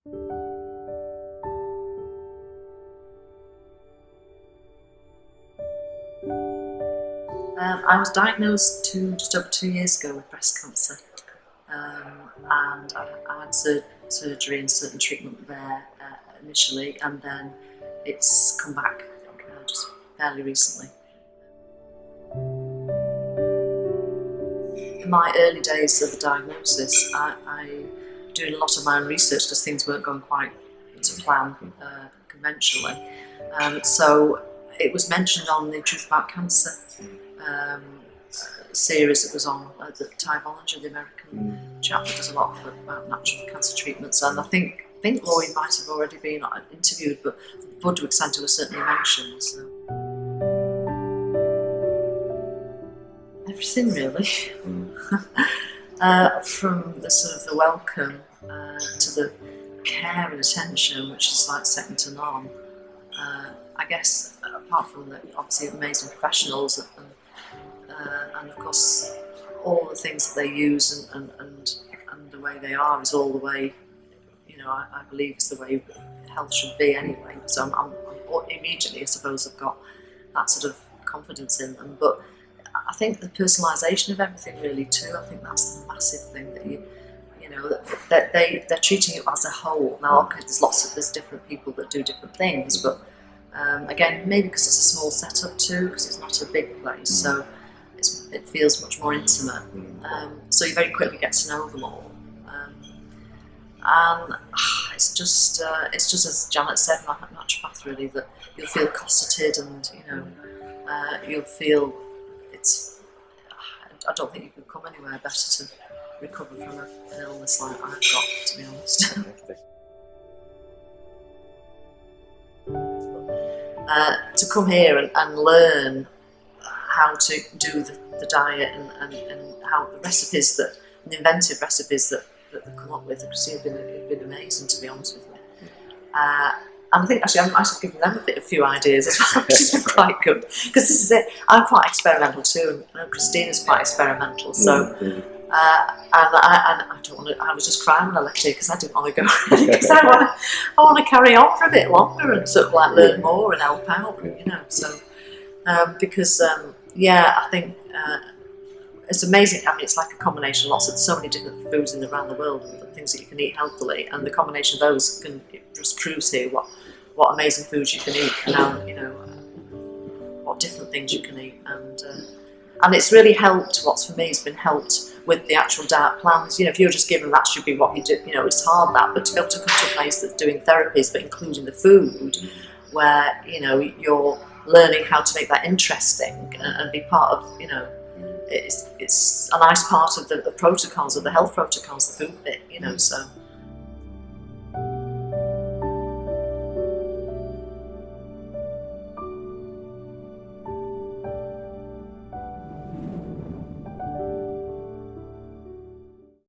I was diagnosed just over 2 years ago with breast cancer, and I had surgery and certain treatment there initially, and then it's come back just fairly recently. In my early days of the diagnosis, I doing a lot of my own research because things weren't going quite to plan conventionally. So it was mentioned on the Truth About Cancer series that was on the Tyvology, the American chapter does a lot about natural cancer treatments, and I think Pauline might have already been interviewed, but the Budwig Center was certainly mentioned. So. Everything really, from the sort of the welcome to the care and attention, which is like second to none. I guess apart from the obviously amazing professionals and of course all the things that they use and the way they are is all the way, I believe is the way health should be anyway. So I'm immediately, I suppose, I've got that sort of confidence in them. But I think the personalisation of everything really too, I think that's the massive thing that they're treating it as a whole. Now, okay, there's different people that do different things, but again, maybe because it's a small setup too, because it's not a big place, so it feels much more intimate. So you very quickly get to know them all, and it's just as Janet said, naturopath really, that you'll feel cosseted, and you'll feel I don't think you can come anywhere better to recover from an illness like I've got, to be honest. To come here and learn how to do the diet and how the recipes the inventive recipes that they come up with, have been amazing, to be honest with you. And I think actually I might have given them a few ideas as well, which has been quite good, because this is it. I'm quite experimental too, and Christina's quite experimental. So, and I don't want to. I was just crying when I left here because I didn't want to go, because I want to carry on for a bit longer and sort of like learn more and help out, So, because I think it's amazing. I mean, it's like a combination of so many different foods around the world, and things that you can eat healthily, and the combination of those just proves here what amazing foods you can eat, and how, what different things you can eat, and it's really helped. What's for me has been helped with the actual diet plans. If you're just given that should be what you do, it's hard but to be able to come to a place that's doing therapies, but including the food, where you're learning how to make that interesting and be part of, it's a nice part of the protocols, of the health protocols, the food bit, so.